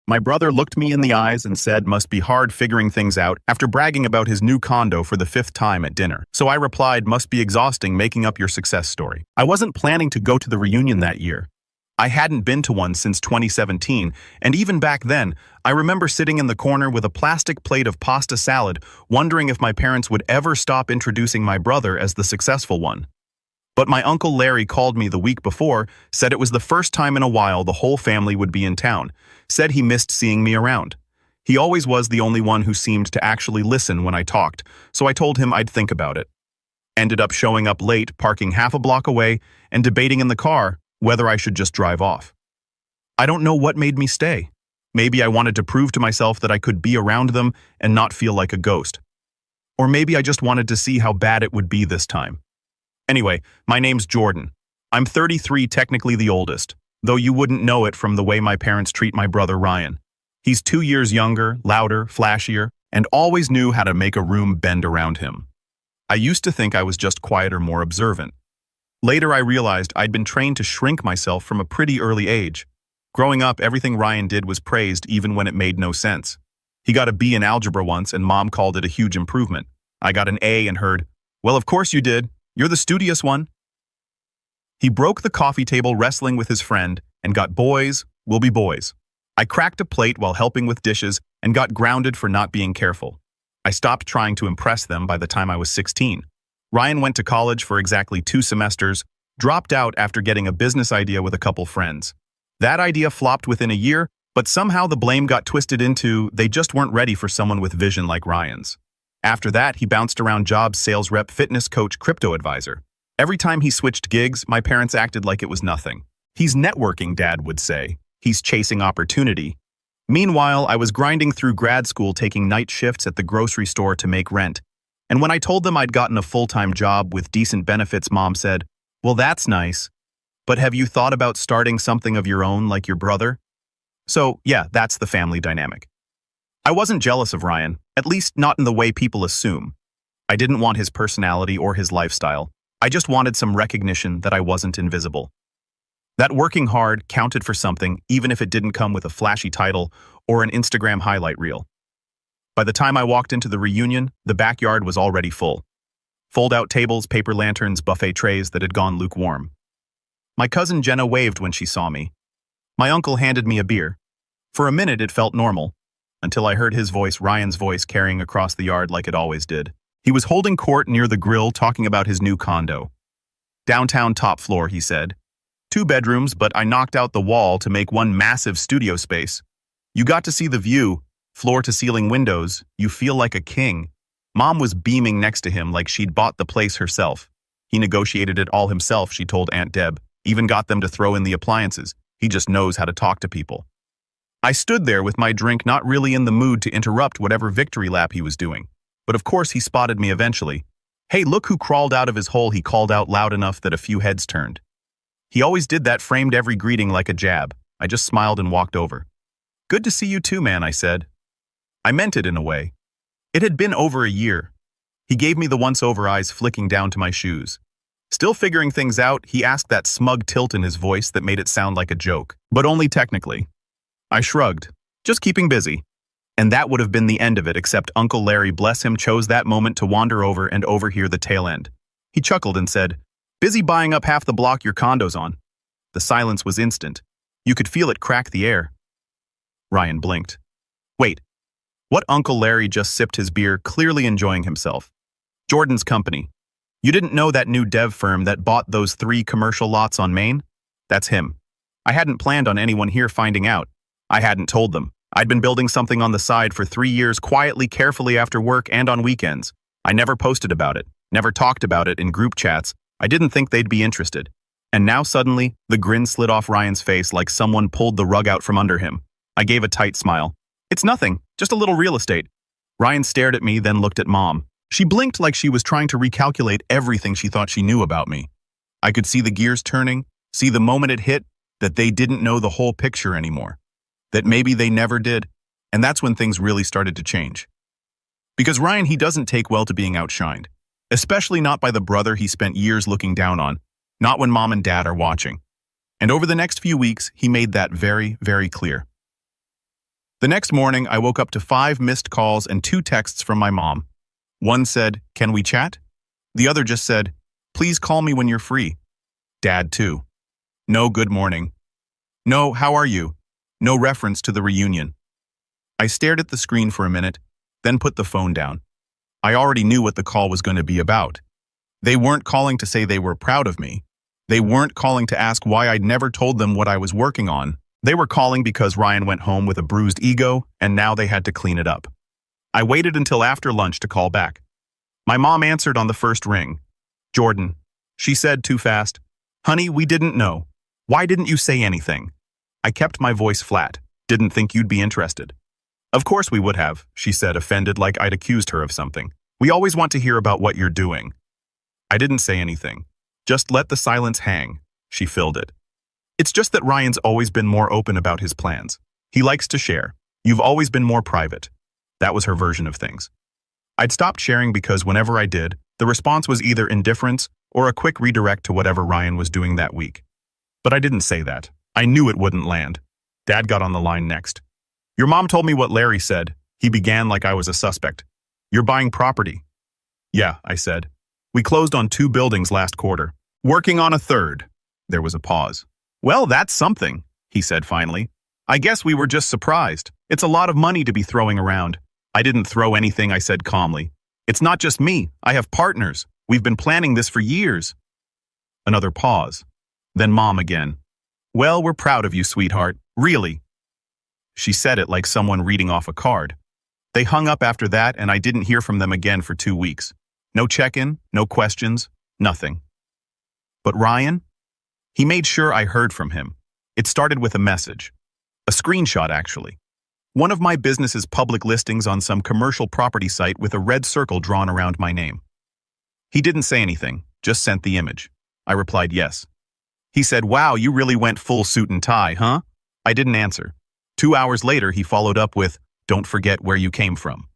My brother looked me in the eyes and said must be hard figuring things out after bragging about his new condo for the fifth time at dinner. So I replied must be exhausting making up your success story. I wasn't planning to go to the reunion that year. I hadn't been to one since 2017, and even back then, I remember sitting in the corner with a plastic plate of pasta salad, wondering if my parents would ever stop introducing my brother as the successful one. But my Uncle Larry called me the week before, said it was the first time in a while the whole family would be in town, said he missed seeing me around. He always was the only one who seemed to actually listen when I talked, so I told him I'd think about it. Ended up showing up late, parking half a block away, and debating in the car whether I should just drive off. I don't know what made me stay. Maybe I wanted to prove to myself that I could be around them and not feel like a ghost. Or maybe I just wanted to see how bad it would be this time. Anyway, my name's Jordan. I'm 33, technically the oldest, though you wouldn't know it from the way my parents treat my brother Ryan. He's 2 years younger, louder, flashier, and always knew how to make a room bend around him. I used to think I was just quieter, more observant. Later I realized I'd been trained to shrink myself from a pretty early age. Growing up, everything Ryan did was praised even when it made no sense. He got a B in algebra once and Mom called it a huge improvement. I got an A and heard, "Well, of course you did. You're the studious one." He broke the coffee table wrestling with his friend and got boys will be boys. I cracked a plate while helping with dishes and got grounded for not being careful. I stopped trying to impress them by the time I was 16. Ryan went to college for exactly 2 semesters, dropped out after getting a business idea with a couple friends. That idea flopped within a year, but somehow the blame got twisted into they just weren't ready for someone with vision like Ryan's. After that, he bounced around jobs, sales rep, fitness coach, crypto advisor. Every time he switched gigs, my parents acted like it was nothing. He's networking, Dad would say. He's chasing opportunity. Meanwhile, I was grinding through grad school, taking night shifts at the grocery store to make rent. And when I told them I'd gotten a full-time job with decent benefits, Mom said, "Well, that's nice. But have you thought about starting something of your own like your brother?" So, yeah, that's the family dynamic. I wasn't jealous of Ryan, at least not in the way people assume. I didn't want his personality or his lifestyle. I just wanted some recognition that I wasn't invisible. That working hard counted for something, even if it didn't come with a flashy title or an Instagram highlight reel. By the time I walked into the reunion, the backyard was already full. Fold-out tables, paper lanterns, buffet trays that had gone lukewarm. My cousin Jenna waved when she saw me. My uncle handed me a beer. For a minute it felt normal, until I heard his voice, Ryan's voice, carrying across the yard like it always did. He was holding court near the grill talking about his new condo. "Downtown top floor," he said. 2 bedrooms, but I knocked out the wall to make one massive studio space. You got to see the view. Floor-to-ceiling windows, you feel like a king. Mom was beaming next to him like she'd bought the place herself. He negotiated it all himself, she told Aunt Deb. Even got them to throw in the appliances. He just knows how to talk to people. I stood there with my drink, not really in the mood to interrupt whatever victory lap he was doing. But of course he spotted me eventually. "Hey, look who crawled out of his hole," he called out loud enough that a few heads turned. He always did that, framed every greeting like a jab. I just smiled and walked over. "Good to see you too, man," I said. I meant it in a way. It had been over a year. He gave me the once-over eyes, flicking down to my shoes. Still figuring things out, he asked, that smug tilt in his voice that made it sound like a joke, but only technically. I shrugged, just keeping busy. And that would have been the end of it, except Uncle Larry, bless him, chose that moment to wander over and overhear the tail end. He chuckled and said, "Busy buying up half the block your condo's on." The silence was instant. You could feel it crack the air. Ryan blinked. "Wait. What?" Uncle Larry just sipped his beer, clearly enjoying himself. "Jordan's company. You didn't know that new dev firm that bought those 3 commercial lots on Main? That's him. I hadn't planned on anyone here finding out. I hadn't told them. I'd been building something on the side for 3 years, quietly, carefully, after work and on weekends. I never posted about it, never talked about it in group chats. I didn't think they'd be interested. And now suddenly, the grin slid off Ryan's face like someone pulled the rug out from under him. I gave a tight smile. "It's nothing, just a little real estate." Ryan stared at me, then looked at Mom. She blinked like she was trying to recalculate everything she thought she knew about me. I could see the gears turning, see the moment it hit, that they didn't know the whole picture anymore. That maybe they never did, and that's when things really started to change. Because Ryan, he doesn't take well to being outshined, especially not by the brother he spent years looking down on, not when Mom and Dad are watching. And over the next few weeks, he made that very, very clear. The next morning, I woke up to 5 missed calls and 2 texts from my mom. One said, "Can we chat?" The other just said, "Please call me when you're free." Dad, too. No good morning. No, how are you? No reference to the reunion. I stared at the screen for a minute, then put the phone down. I already knew what the call was going to be about. They weren't calling to say they were proud of me. They weren't calling to ask why I'd never told them what I was working on. They were calling because Ryan went home with a bruised ego, and now they had to clean it up. I waited until after lunch to call back. My mom answered on the first ring. "Jordan," she said too fast. "Honey, we didn't know. Why didn't you say anything?" I kept my voice flat. "Didn't think you'd be interested." "Of course we would have," she said, offended like I'd accused her of something. "We always want to hear about what you're doing." I didn't say anything. Just let the silence hang. She filled it. "It's just that Ryan's always been more open about his plans. He likes to share. You've always been more private." That was her version of things. I'd stopped sharing because whenever I did, the response was either indifference or a quick redirect to whatever Ryan was doing that week. But I didn't say that. I knew it wouldn't land. Dad got on the line next. "Your mom told me what Larry said." He began like I was a suspect. "You're buying property." "Yeah," I said. "We closed on 2 buildings last quarter. Working on a 3rd. There was a pause. "Well, that's something," he said finally. "I guess we were just surprised. It's a lot of money to be throwing around." "I didn't throw anything," I said calmly. "It's not just me. I have partners. We've been planning this for years." Another pause. Then Mom again. "Well, we're proud of you, sweetheart. Really." She said it like someone reading off a card. They hung up after that, and I didn't hear from them again for 2 weeks. No check-in, no questions, nothing. But Ryan? He made sure I heard from him. It started with a message. A screenshot, actually. One of my business's public listings on some commercial property site with a red circle drawn around my name. He didn't say anything, just sent the image. I replied yes. He said, "Wow, you really went full suit and tie, huh?" I didn't answer. 2 hours later, he followed up with, "Don't forget where you came from."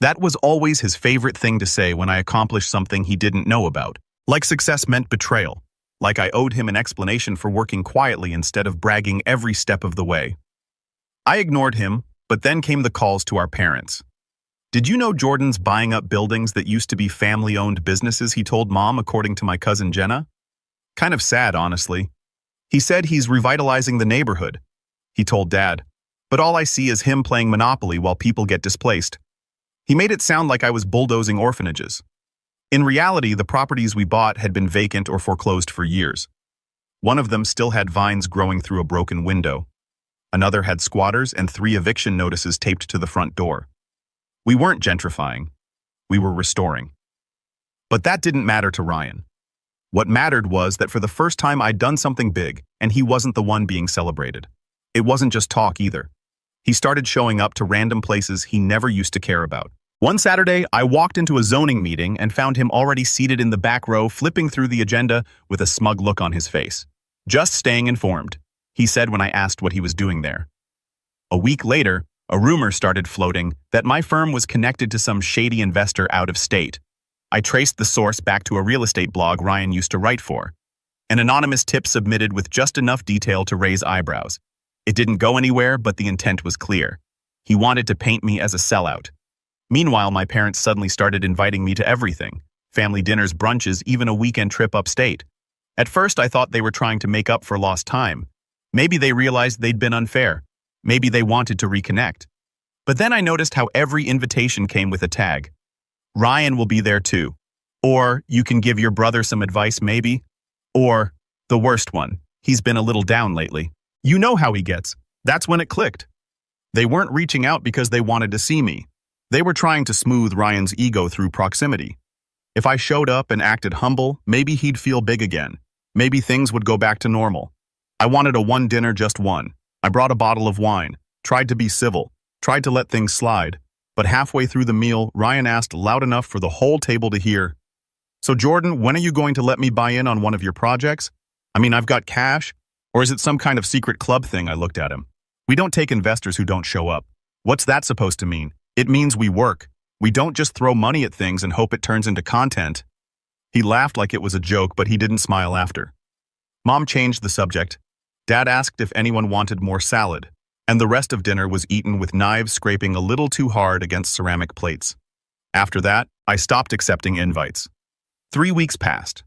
That was always his favorite thing to say when I accomplished something he didn't know about. Like success meant betrayal. Like I owed him an explanation for working quietly instead of bragging every step of the way. I ignored him, but then came the calls to our parents. "Did you know Jordan's buying up buildings that used to be family-owned businesses?" he told Mom, according to my cousin Jenna. Kind of sad, honestly. "He said he's revitalizing the neighborhood," he told Dad. "But all I see is him playing Monopoly while people get displaced." He made it sound like I was bulldozing orphanages. In reality, the properties we bought had been vacant or foreclosed for years. One of them still had vines growing through a broken window. Another had squatters and 3 eviction notices taped to the front door. We weren't gentrifying. We were restoring. But that didn't matter to Ryan. What mattered was that for the first time I'd done something big, and he wasn't the one being celebrated. It wasn't just talk either. He started showing up to random places he never used to care about. One Saturday, I walked into a zoning meeting and found him already seated in the back row, flipping through the agenda with a smug look on his face. "Just staying informed," he said when I asked what he was doing there. A week later, a rumor started floating that my firm was connected to some shady investor out of state. I traced the source back to a real estate blog Ryan used to write for. An anonymous tip submitted with just enough detail to raise eyebrows. It didn't go anywhere, but the intent was clear. He wanted to paint me as a sellout. Meanwhile, my parents suddenly started inviting me to everything. Family dinners, brunches, even a weekend trip upstate. At first, I thought they were trying to make up for lost time. Maybe they realized they'd been unfair. Maybe they wanted to reconnect. But then I noticed how every invitation came with a tag. "Ryan will be there too." Or, "You can give your brother some advice, maybe." Or, the worst one, "He's been a little down lately." You know how he gets. That's when it clicked. They weren't reaching out because they wanted to see me. They were trying to smooth Ryan's ego through proximity. If I showed up and acted humble, maybe he'd feel big again. Maybe things would go back to normal. I wanted a one dinner, just one. I brought a bottle of wine, tried to be civil, tried to let things slide. But halfway through the meal, Ryan asked loud enough for the whole table to hear, "So Jordan, when are you going to let me buy in on one of your projects? I mean, I've got cash. Or is it some kind of secret club thing?" I looked at him. "We don't take investors who don't show up." "What's that supposed to mean?" "It means we work. We don't just throw money at things and hope it turns into content." He laughed like it was a joke, but he didn't smile after. Mom changed the subject. Dad asked if anyone wanted more salad. and the rest of dinner was eaten with knives scraping a little too hard against ceramic plates. After that, I stopped accepting invites. 3 weeks passed.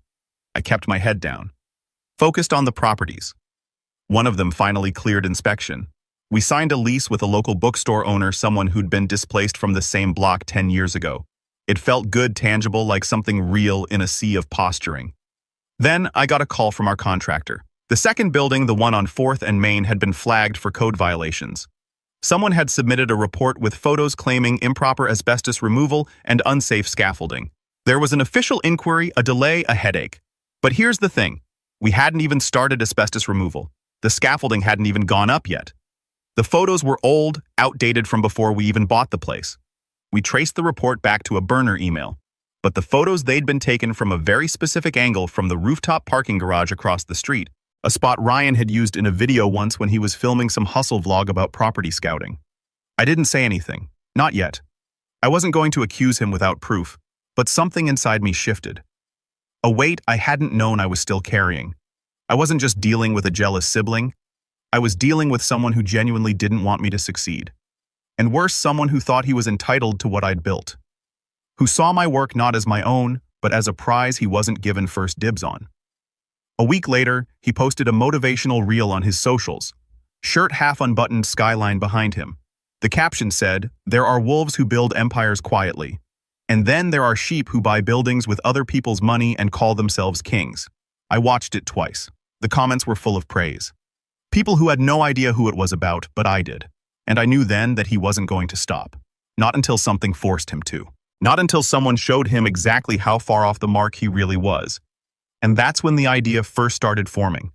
I kept my head down, focused on the properties. One of them finally cleared inspection. We signed a lease with a local bookstore owner, someone who'd been displaced from the same block 10 years ago. It felt good, tangible, like something real in a sea of posturing. Then I got a call from our contractor. The second building, the one on 4th and Main, had been flagged for code violations. Someone had submitted a report with photos claiming improper asbestos removal and unsafe scaffolding. There was an official inquiry, a delay, a headache. But here's the thing. We hadn't even started asbestos removal. The scaffolding hadn't even gone up yet. The photos were old, outdated from before we even bought the place. We traced the report back to a burner email, but the photos, they'd been taken from a very specific angle from the rooftop parking garage across the street, a spot Ryan had used in a video once when he was filming some hustle vlog about property scouting. I didn't say anything, not yet. I wasn't going to accuse him without proof, but something inside me shifted. A weight I hadn't known I was still carrying. I wasn't just dealing with a jealous sibling. I was dealing with someone who genuinely didn't want me to succeed. And worse, someone who thought he was entitled to what I'd built. Who saw my work not as my own, but as a prize he wasn't given first dibs on. A week later, he posted a motivational reel on his socials. Shirt half unbuttoned, skyline behind him. The caption said, "There are wolves who build empires quietly. And then there are sheep who buy buildings with other people's money and call themselves kings." I watched it twice. The comments were full of praise. People who had no idea who it was about, but I did. And I knew then that he wasn't going to stop. Not until something forced him to. Not until someone showed him exactly how far off the mark he really was. And that's when the idea first started forming.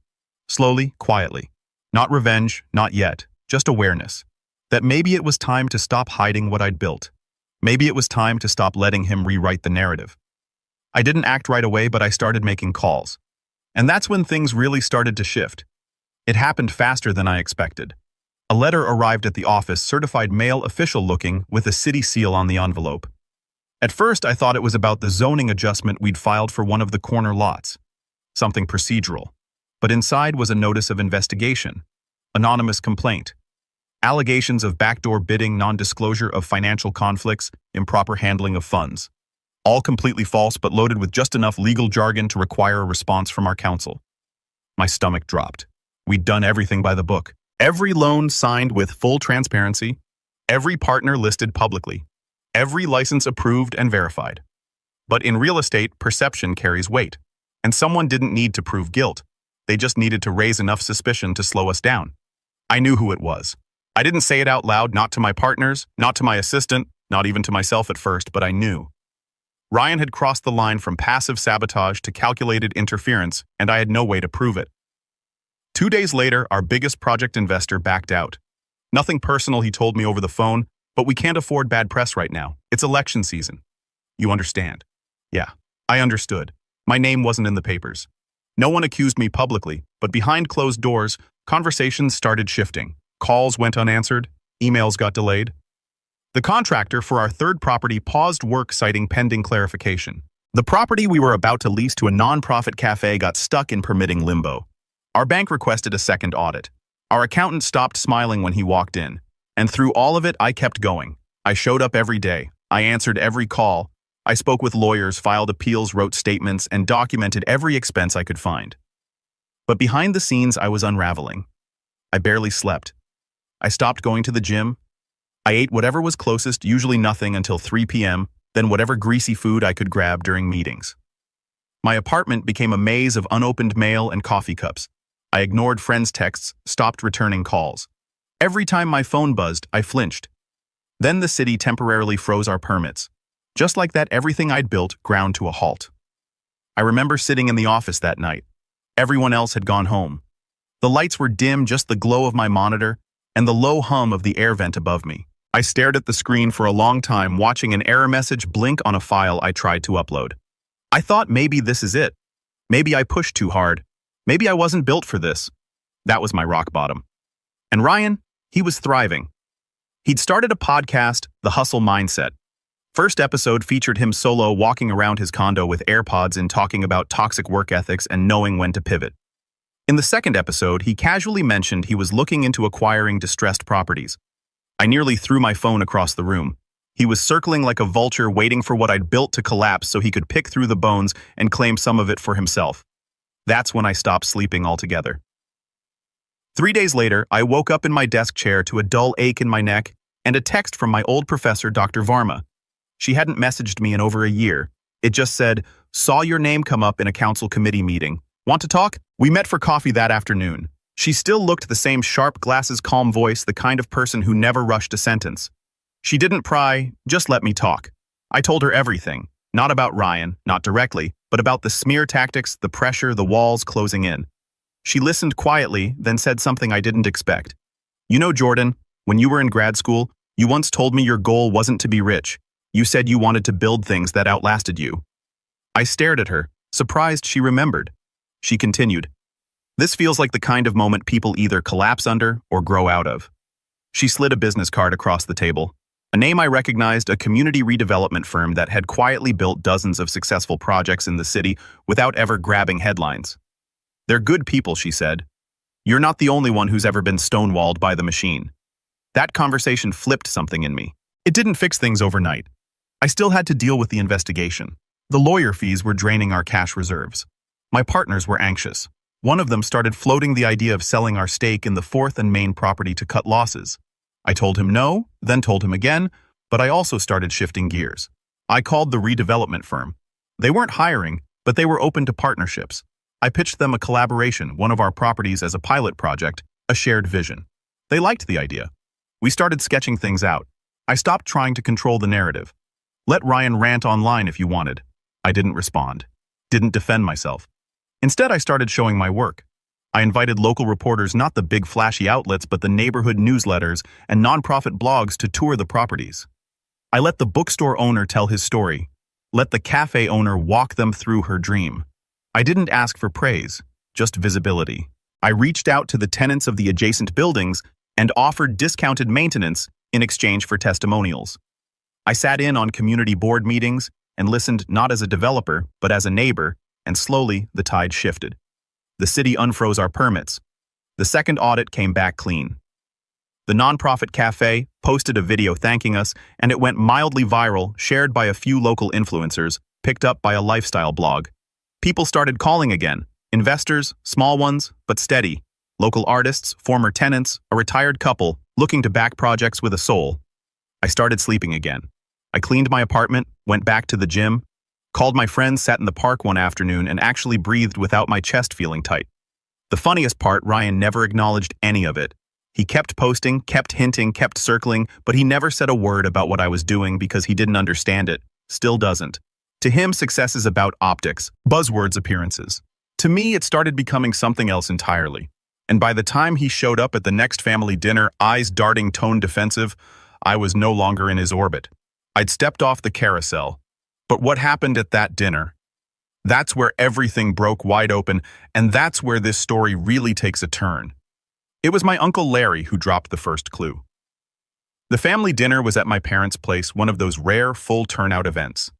Slowly, quietly. Not revenge, not yet, just awareness. That maybe it was time to stop hiding what I'd built. Maybe it was time to stop letting him rewrite the narrative. I didn't act right away, but I started making calls. And that's when things really started to shift. It happened faster than I expected. A letter arrived at the office, certified mail, official looking, with a city seal on the envelope. At first, I thought it was about the zoning adjustment we'd filed for one of the corner lots. Something procedural. But inside was a notice of investigation. Anonymous complaint. Allegations of backdoor bidding, non-disclosure of financial conflicts, improper handling of funds. All completely false, but loaded with just enough legal jargon to require a response from our counsel. My stomach dropped. We'd done everything by the book. Every loan signed with full transparency. Every partner listed publicly. Every license approved and verified. But in real estate, perception carries weight. And someone didn't need to prove guilt. They just needed to raise enough suspicion to slow us down. I knew who it was. I didn't say it out loud, not to my partners, not to my assistant, not even to myself at first, but I knew. Ryan had crossed the line from passive sabotage to calculated interference, and I had no way to prove it. 2 days later, our biggest project investor backed out. Nothing personal, he told me over the phone, but we can't afford bad press right now. It's election season. You understand? Yeah, I understood. My name wasn't in the papers. No one accused me publicly, but behind closed doors, conversations started shifting. Calls went unanswered. Emails got delayed. The contractor for our third property paused work, citing pending clarification. The property we were about to lease to a nonprofit cafe got stuck in permitting limbo. Our bank requested a second audit. Our accountant stopped smiling when he walked in. And through all of it, I kept going. I showed up every day. I answered every call. I spoke with lawyers, filed appeals, wrote statements, and documented every expense I could find. But behind the scenes, I was unraveling. I barely slept. I stopped going to the gym. I ate whatever was closest, usually nothing until 3 p.m., then whatever greasy food I could grab during meetings. My apartment became a maze of unopened mail and coffee cups. I ignored friends' texts, stopped returning calls. Every time my phone buzzed, I flinched. Then the city temporarily froze our permits. Just like that, everything I'd built ground to a halt. I remember sitting in the office that night. Everyone else had gone home. The lights were dim, just the glow of my monitor and the low hum of the air vent above me. I stared at the screen for a long time, watching an error message blink on a file I tried to upload. I thought maybe this is it. Maybe I pushed too hard. Maybe I wasn't built for this. That was my rock bottom. And Ryan, he was thriving. He'd started a podcast, The Hustle Mindset. First episode featured him solo walking around his condo with AirPods in, talking about toxic work ethics and knowing when to pivot. In the second episode, he casually mentioned he was looking into acquiring distressed properties. I nearly threw my phone across the room. He was circling like a vulture, waiting for what I'd built to collapse so he could pick through the bones and claim some of it for himself. That's when I stopped sleeping altogether. 3 days later, I woke up in my desk chair to a dull ache in my neck and a text from my old professor, Dr. Varma. She hadn't messaged me in over a year. It just said, "Saw your name come up in a council committee meeting. Want to talk?" We met for coffee that afternoon. She still looked the same sharp glasses, calm voice, the kind of person who never rushed a sentence. She didn't pry, just let me talk. I told her everything, not about Ryan, not directly, but about the smear tactics, the pressure, the walls closing in. She listened quietly, then said something I didn't expect. "You know, Jordan, when you were in grad school, you once told me your goal wasn't to be rich. You said you wanted to build things that outlasted you." I stared at her, surprised she remembered. She continued, "This feels like the kind of moment people either collapse under or grow out of." She slid a business card across the table. A name I recognized, a community redevelopment firm that had quietly built dozens of successful projects in the city without ever grabbing headlines. "They're good people," she said. "You're not the only one who's ever been stonewalled by the machine." That conversation flipped something in me. It didn't fix things overnight. I still had to deal with the investigation. The lawyer fees were draining our cash reserves. My partners were anxious. One of them started floating the idea of selling our stake in the fourth and main property to cut losses. I told him no, then told him again, but I also started shifting gears. I called the redevelopment firm. They weren't hiring, but they were open to partnerships. I pitched them a collaboration, one of our properties as a pilot project, a shared vision. They liked the idea. We started sketching things out. I stopped trying to control the narrative. Let Ryan rant online if you wanted. I didn't respond. Didn't defend myself. Instead, I started showing my work. I invited local reporters, not the big flashy outlets, but the neighborhood newsletters and nonprofit blogs to tour the properties. I let the bookstore owner tell his story. Let the cafe owner walk them through her dream. I didn't ask for praise, just visibility. I reached out to the tenants of the adjacent buildings and offered discounted maintenance in exchange for testimonials. I sat in on community board meetings and listened not as a developer, but as a neighbor, and slowly the tide shifted. The city unfroze our permits. The second audit came back clean. The nonprofit cafe posted a video thanking us, and it went mildly viral, shared by a few local influencers, picked up by a lifestyle blog. People started calling again. Investors, small ones, but steady. Local artists, former tenants, a retired couple, looking to back projects with a soul. I started sleeping again. I cleaned my apartment, went back to the gym, called my friends, sat in the park one afternoon, and actually breathed without my chest feeling tight. The funniest part, Ryan never acknowledged any of it. He kept posting, kept hinting, kept circling, but he never said a word about what I was doing because he didn't understand it. Still doesn't. To him, success is about optics, buzzwords, appearances. To me, it started becoming something else entirely. And by the time he showed up at the next family dinner, eyes darting, tone defensive, I was no longer in his orbit. I'd stepped off the carousel. But what happened at that dinner? That's where everything broke wide open, and that's where this story really takes a turn. It was my Uncle Larry who dropped the first clue. The family dinner was at my parents' place, one of those rare, full turnout events.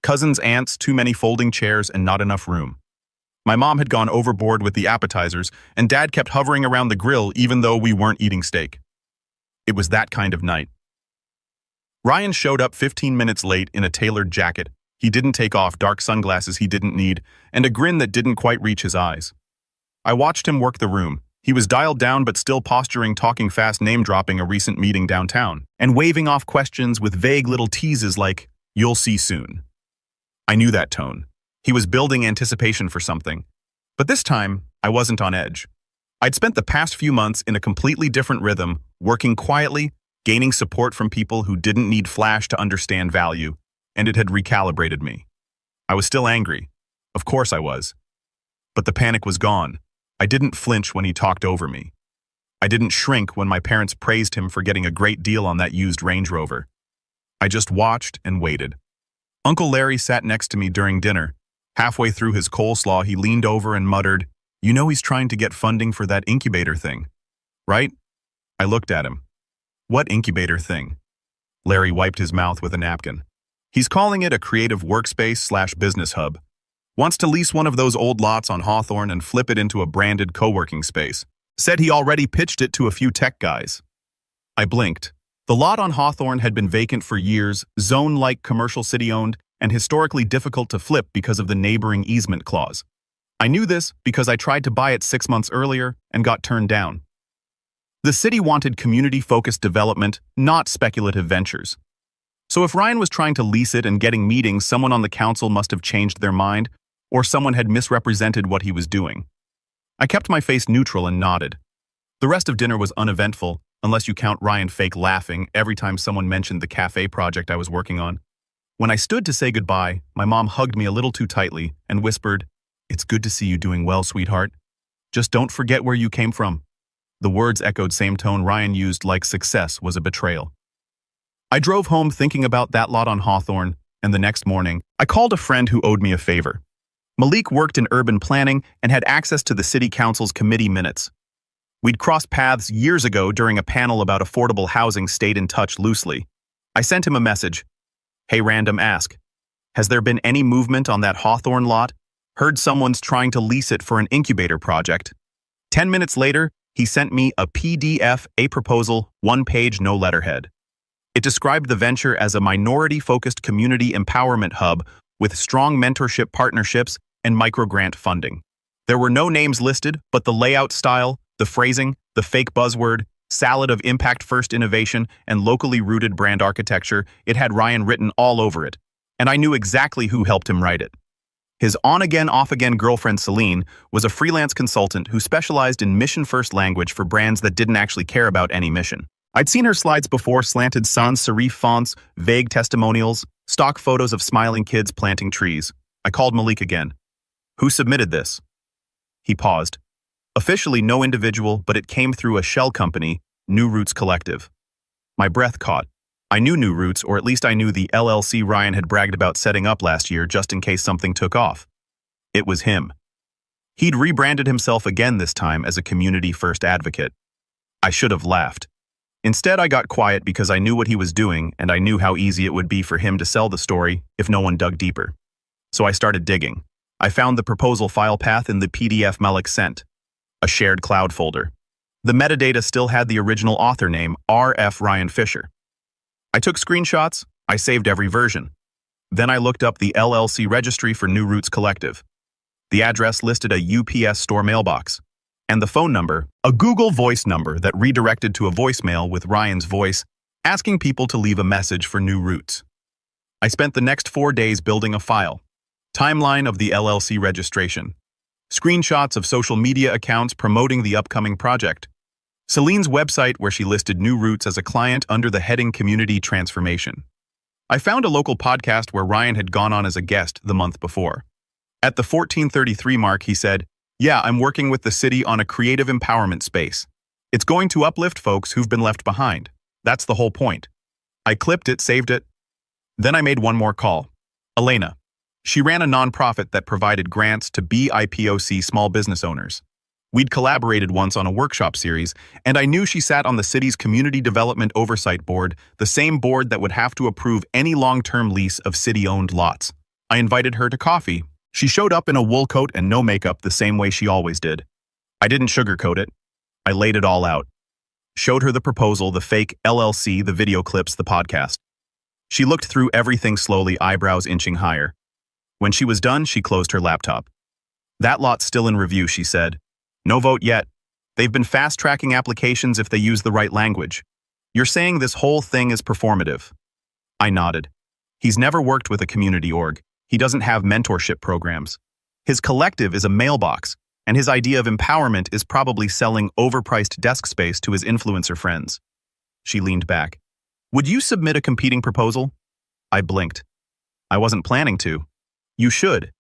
Cousins, aunts, too many folding chairs, and not enough room. My mom had gone overboard with the appetizers, and Dad kept hovering around the grill even though we weren't eating steak. It was that kind of night. Ryan showed up 15 minutes late in a tailored jacket. He didn't take off, dark sunglasses he didn't need, and a grin that didn't quite reach his eyes. I watched him work the room. He was dialed down but still posturing, talking fast, name-dropping a recent meeting downtown, and waving off questions with vague little teases like, "You'll see soon." I knew that tone. He was building anticipation for something. But this time, I wasn't on edge. I'd spent the past few months in a completely different rhythm, working quietly, gaining support from people who didn't need flash to understand value, and it had recalibrated me. I was still angry. Of course I was. But the panic was gone. I didn't flinch when he talked over me. I didn't shrink when my parents praised him for getting a great deal on that used Range Rover. I just watched and waited. Uncle Larry sat next to me during dinner. Halfway through his coleslaw, he leaned over and muttered, "You know he's trying to get funding for that incubator thing, right?" I looked at him. "What incubator thing?" Larry wiped his mouth with a napkin. "He's calling it a creative workspace/business hub. Wants to lease one of those old lots on Hawthorne and flip it into a branded co-working space. Said he already pitched it to a few tech guys. I blinked. The lot on Hawthorne had been vacant for years, zone-like commercial city-owned, and historically difficult to flip because of the neighboring easement clause. I knew this because I tried to buy it 6 months earlier and got turned down. The city wanted community-focused development, not speculative ventures. So if Ryan was trying to lease it and getting meetings, someone on the council must have changed their mind, or someone had misrepresented what he was doing. I kept my face neutral and nodded. The rest of dinner was uneventful, unless you count Ryan fake laughing every time someone mentioned the cafe project I was working on. When I stood to say goodbye, my mom hugged me a little too tightly and whispered, "It's good to see you doing well, sweetheart. Just don't forget where you came from." The words echoed same tone Ryan used like success was a betrayal. I drove home thinking about that lot on Hawthorne, and the next morning, I called a friend who owed me a favor. Malik worked in urban planning and had access to the city council's committee minutes. We'd crossed paths years ago during a panel about affordable housing, stayed in touch loosely. I sent him a message. "Hey, random ask. Has there been any movement on that Hawthorne lot? Heard someone's trying to lease it for an incubator project." 10 minutes later, he sent me a PDF, a proposal, 1-page, no letterhead. It described the venture as a minority-focused community empowerment hub with strong mentorship partnerships and microgrant funding. There were no names listed, but the layout style, the phrasing, the fake buzzword, salad of impact-first innovation, and locally rooted brand architecture, it had Ryan written all over it. And I knew exactly who helped him write it. His on-again, off-again girlfriend, Celine, was a freelance consultant who specialized in mission-first language for brands that didn't actually care about any mission. I'd seen her slides before: slanted sans serif fonts, vague testimonials, stock photos of smiling kids planting trees. I called Malik again. "Who submitted this?" He paused. "Officially no individual, but it came through a shell company, New Roots Collective." My breath caught. I knew New Roots, or at least I knew the LLC Ryan had bragged about setting up last year just in case something took off. It was him. He'd rebranded himself again this time as a community-first advocate. I should have laughed. Instead, I got quiet because I knew what he was doing, and I knew how easy it would be for him to sell the story if no one dug deeper. So I started digging. I found the proposal file path in the PDF Malik sent, a shared cloud folder. The metadata still had the original author name, R.F. Ryan Fisher. I took screenshots. I saved every version. Then I looked up the LLC registry for New Roots Collective. The address listed a UPS store mailbox, and the phone number, a Google Voice number that redirected to a voicemail with Ryan's voice, asking people to leave a message for New Roots. I spent the next 4 days building a file. Timeline of the LLC registration. Screenshots of social media accounts promoting the upcoming project. Celine's website where she listed New Roots as a client under the heading Community Transformation. I found a local podcast where Ryan had gone on as a guest the month before. At the 1433 mark, he said, "Yeah, I'm working with the city on a creative empowerment space. It's going to uplift folks who've been left behind. That's the whole point." I clipped it, saved it. Then I made one more call. Elena. She ran a nonprofit that provided grants to BIPOC small business owners. We'd collaborated once on a workshop series, and I knew she sat on the city's Community Development Oversight Board, the same board that would have to approve any long-term lease of city-owned lots. I invited her to coffee. She showed up in a wool coat and no makeup the same way she always did. I didn't sugarcoat it. I laid it all out. Showed her the proposal, the fake LLC, the video clips, the podcast. She looked through everything slowly, eyebrows inching higher. When she was done, she closed her laptop. "That lot's still in review," she said. "No vote yet. They've been fast-tracking applications if they use the right language. You're saying this whole thing is performative?" I nodded. He's never worked with a community org. He doesn't have mentorship programs. His collective is a mailbox, and his idea of empowerment is probably selling overpriced desk space to his influencer friends. She leaned back. "Would you submit a competing proposal?" I blinked. I wasn't planning to. "You should.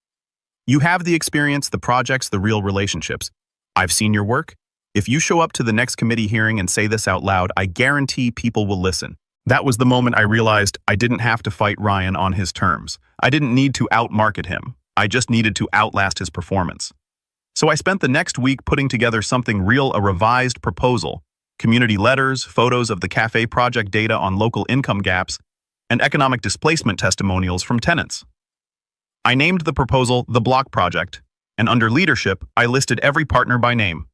You have the experience, the projects, the real relationships. I've seen your work. If you show up to the next committee hearing and say this out loud, I guarantee people will listen." That was the moment I realized I didn't have to fight Ryan on his terms. I didn't need to outmarket him. I just needed to outlast his performance. So I spent the next week putting together something real, a revised proposal, community letters, photos of the cafe project, data on local income gaps, and economic displacement testimonials from tenants. I named the proposal the Block Project, and under leadership, I listed every partner by name.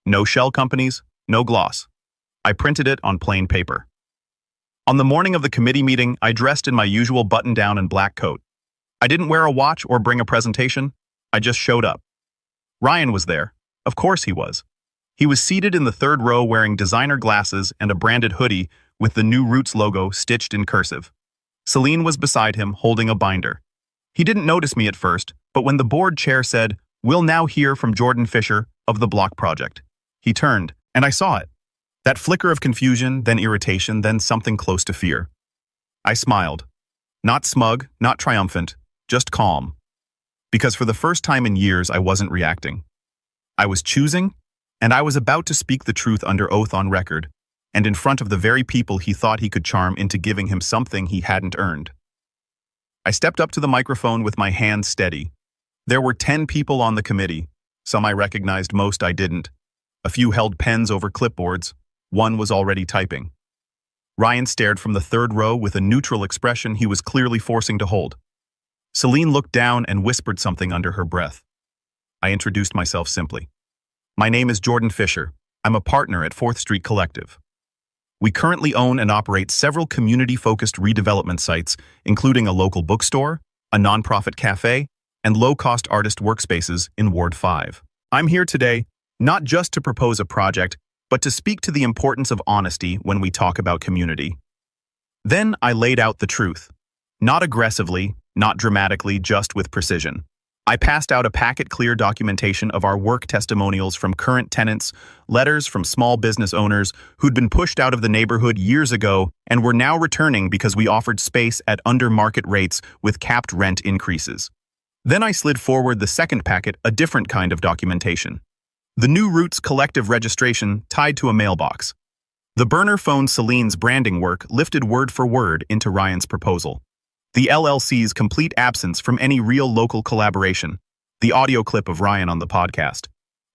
No shell companies, no gloss. I printed it on plain paper. On the morning of the committee meeting, I dressed in my usual button-down and black coat. I didn't wear a watch or bring a presentation. I just showed up. Ryan was there. Of course he was. He was seated in the third row wearing designer glasses and a branded hoodie with the New Roots logo stitched in cursive. Celine was beside him, holding a binder. He didn't notice me at first, but when the board chair said, "We'll now hear from Jordan Fisher of the Block Project," he turned, and I saw it. That flicker of confusion, then irritation, then something close to fear. I smiled. Not smug, not triumphant, just calm. Because for the first time in years, I wasn't reacting. I was choosing, and I was about to speak the truth under oath on record, and in front of the very people he thought he could charm into giving him something he hadn't earned. I stepped up to the microphone with my hands steady. There were 10 people on the committee. Some I recognized, most I didn't. A few held pens over clipboards. One was already typing. Ryan stared from the third row with a neutral expression he was clearly forcing to hold. Celine looked down and whispered something under her breath. I introduced myself simply. My name is Jordan Fisher. I'm a partner at 4th Street Collective. We currently own and operate several community-focused redevelopment sites, including a local bookstore, a nonprofit cafe, and low-cost artist workspaces in Ward 5. I'm here today not just to propose a project, but to speak to the importance of honesty when we talk about community. Then I laid out the truth. Not aggressively, not dramatically, just with precision. I passed out a packet-clear documentation of our work testimonials from current tenants, letters from small business owners who'd been pushed out of the neighborhood years ago and were now returning because we offered space at under-market rates with capped rent increases. Then I slid forward the second packet, a different kind of documentation. The New Roots collective registration tied to a mailbox. The burner phone Celine's branding work lifted word for word into Ryan's proposal. The LLC's complete absence from any real local collaboration. The audio clip of Ryan on the podcast.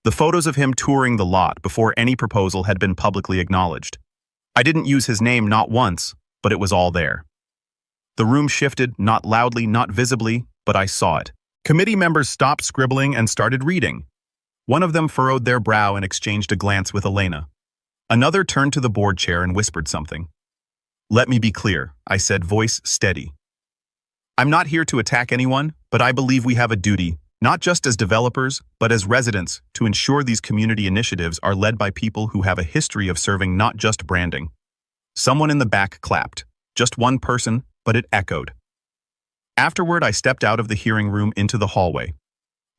The photos of him touring the lot before any proposal had been publicly acknowledged. I didn't use his name not once, but it was all there. The room shifted, not loudly, not visibly, but I saw it. Committee members stopped scribbling and started reading. One of them furrowed their brow and exchanged a glance with Elena. Another turned to the board chair and whispered something. "Let me be clear," I said, voice steady. "I'm not here to attack anyone, but I believe we have a duty, not just as developers, but as residents, to ensure these community initiatives are led by people who have a history of serving, not just branding." Someone in the back clapped. Just one person, but it echoed. Afterward, I stepped out of the hearing room into the hallway.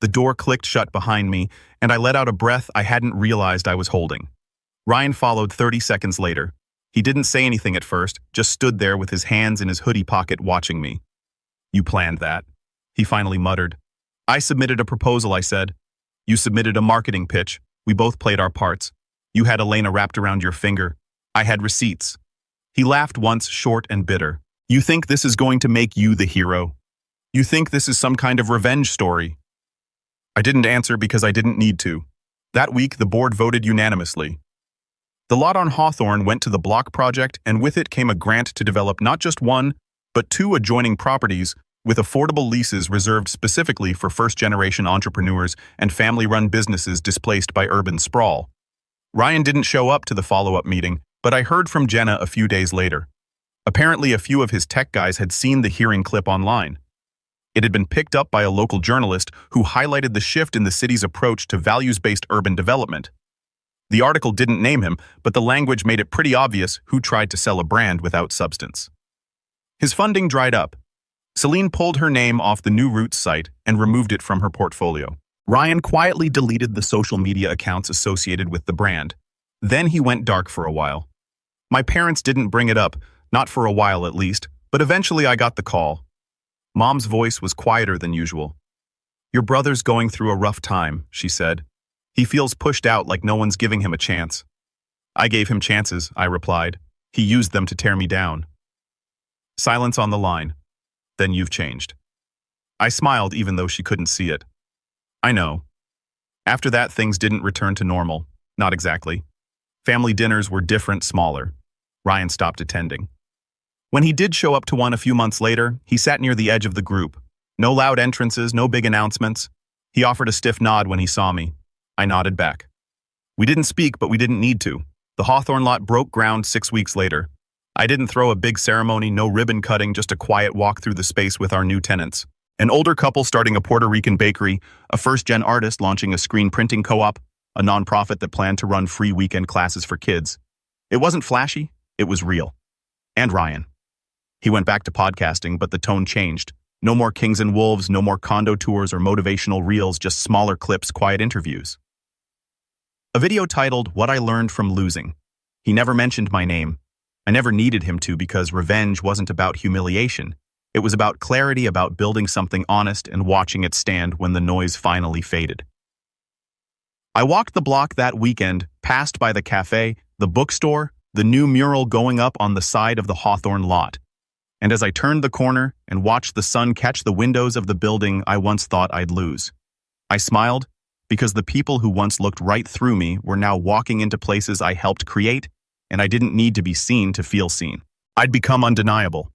The door clicked shut behind me, and I let out a breath I hadn't realized I was holding. Ryan followed 30 seconds later. He didn't say anything at first, just stood there with his hands in his hoodie pocket watching me. "You planned that," he finally muttered. "I submitted a proposal," I said. "You submitted a marketing pitch. We both played our parts. You had Elena wrapped around your finger. I had receipts." He laughed once, short and bitter. "You think this is going to make you the hero? You think this is some kind of revenge story?" I didn't answer because I didn't need to. That week, the board voted unanimously. The lot on Hawthorne went to the Block Project, and with it came a grant to develop not just one, but 2 adjoining properties with affordable leases reserved specifically for first-generation entrepreneurs and family-run businesses displaced by urban sprawl. Ryan didn't show up to the follow-up meeting, but I heard from Jenna a few days later. Apparently, a few of his tech guys had seen the hearing clip online. It had been picked up by a local journalist who highlighted the shift in the city's approach to values-based urban development. The article didn't name him, but the language made it pretty obvious who tried to sell a brand without substance. His funding dried up. Celine pulled her name off the New Roots site and removed it from her portfolio. Ryan quietly deleted the social media accounts associated with the brand. Then he went dark for a while. My parents didn't bring it up, not for a while at least, but eventually I got the call. Mom's voice was quieter than usual. "Your brother's going through a rough time," she said. "He feels pushed out like no one's giving him a chance." "I gave him chances," I replied. "He used them to tear me down." Silence on the line. "Then you've changed." I smiled even though she couldn't see it. "I know." After that, things didn't return to normal. Not exactly. Family dinners were different, smaller. Ryan stopped attending. When he did show up to one a few months later, he sat near the edge of the group. No loud entrances, no big announcements. He offered a stiff nod when he saw me. I nodded back. We didn't speak, but we didn't need to. The Hawthorne lot broke ground 6 weeks later. I didn't throw a big ceremony, no ribbon cutting, just a quiet walk through the space with our new tenants. An older couple starting a Puerto Rican bakery, a first-gen artist launching a screen printing co-op, a nonprofit that planned to run free weekend classes for kids. It wasn't flashy, it was real. And Ryan. He went back to podcasting, but the tone changed. No more Kings and Wolves, no more condo tours or motivational reels, just smaller clips, quiet interviews. A video titled, What I Learned from Losing. He never mentioned my name. I never needed him to because revenge wasn't about humiliation. It was about clarity, about building something honest and watching it stand when the noise finally faded. I walked the block that weekend, passed by the cafe, the bookstore, the new mural going up on the side of the Hawthorne lot. And as I turned the corner and watched the sun catch the windows of the building I once thought I'd lose, I smiled because the people who once looked right through me were now walking into places I helped create, and I didn't need to be seen to feel seen. I'd become undeniable.